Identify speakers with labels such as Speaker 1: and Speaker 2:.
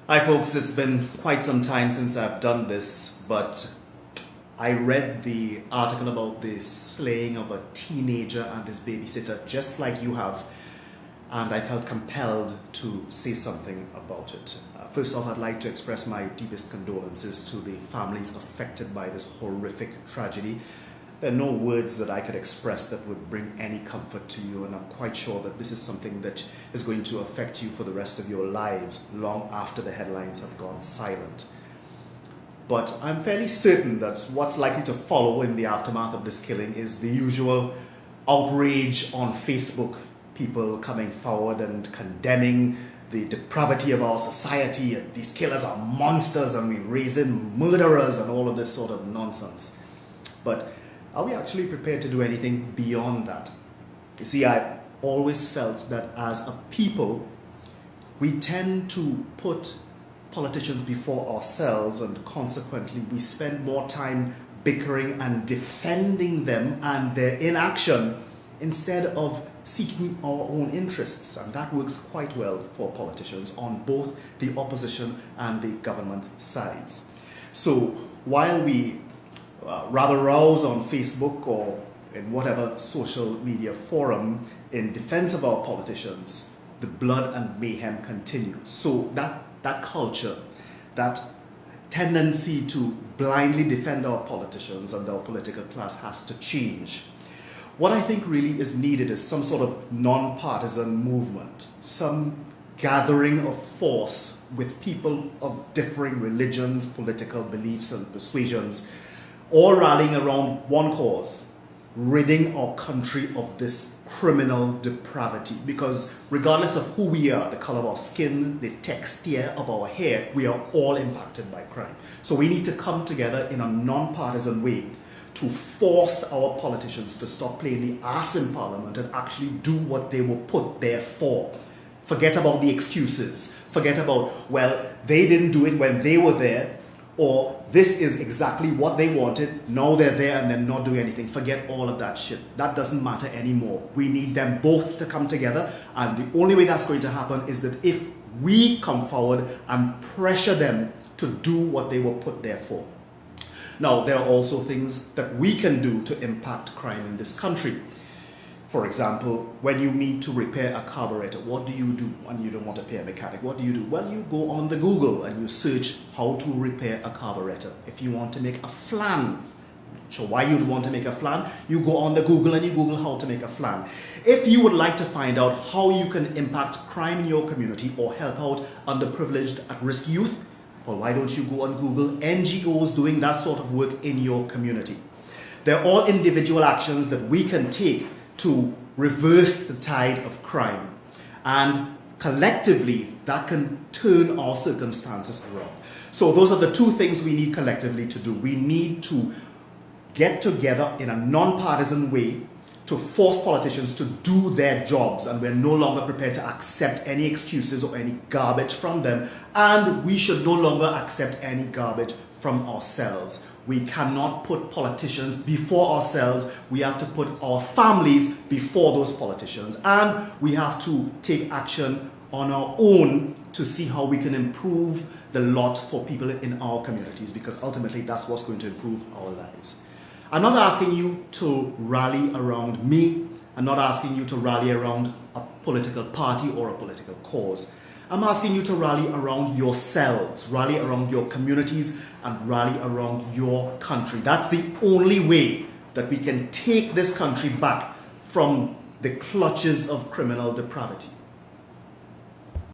Speaker 1: Hi folks, it's been quite some time since I've done this, but I read the article about the slaying of a teenager and his babysitter just like you have, and I felt compelled to say something about it. First off, I'd like to express my deepest condolences to the families affected by this horrific tragedy. There are no words that I could express that would bring any comfort to you, and I'm quite sure that this is something that is going to affect you for the rest of your lives, long after the headlines have gone silent. But I'm fairly certain that what's likely to follow in the aftermath of this killing is the usual outrage on Facebook, people coming forward and condemning the depravity of our society, and these killers are monsters and we're raising murderers and all of this sort of nonsense. But are we actually prepared to do anything beyond that? You see, I always felt that as a people, we tend to put politicians before ourselves, and consequently we spend more time bickering and defending them and their inaction instead of seeking our own interests. And that works quite well for politicians on both the opposition and the government sides. So while we rather rouse on Facebook or in whatever social media forum in defense of our politicians, the blood and mayhem continues. So that culture, that tendency to blindly defend our politicians and our political class has to change. What I think really is needed is some sort of non-partisan movement, some gathering of force with people of differing religions, political beliefs and persuasions, all rallying around one cause: ridding our country of this criminal depravity. Because regardless of who we are, the color of our skin, the texture of our hair, we are all impacted by crime. So we need to come together in a non-partisan way to force our politicians to stop playing the ass in Parliament and actually do what they were put there for. Forget about the excuses. Forget about, well, they didn't do it when they were there, or this is exactly what they wanted, now they're there and they're not doing anything. Forget all of that shit. That doesn't matter anymore. We need them both to come together, and the only way that's going to happen is that if we come forward and pressure them to do what they were put there for. Now, there are also things that we can do to impact crime in this country. For example, when you need to repair a carburetor, what do you do when you don't want to pay a mechanic? What do you do? Well, you go on the Google and you search how to repair a carburetor. If you want to make a flan, so why you'd want to make a flan, you go on the Google and you Google how to make a flan. If you would like to find out how you can impact crime in your community or help out underprivileged at-risk youth, well, why don't you go on Google NGOs doing that sort of work in your community? They're all individual actions that we can take to reverse the tide of crime, and collectively that can turn our circumstances around. So those are the two things we need collectively to do. We need to get together in a non-partisan way to force politicians to do their jobs, and we're no longer prepared to accept any excuses or any garbage from them, and we should no longer accept any garbage from ourselves. We cannot put politicians before ourselves. We have to put our families before those politicians, and we have to take action on our own to see how we can improve the lot for people in our communities, because ultimately that's what's going to improve our lives. I'm not asking you to rally around me. I'm not asking you to rally around a political party or a political cause. I'm asking you to rally around yourselves, rally around your communities, and rally around your country. That's the only way that we can take this country back from the clutches of criminal depravity.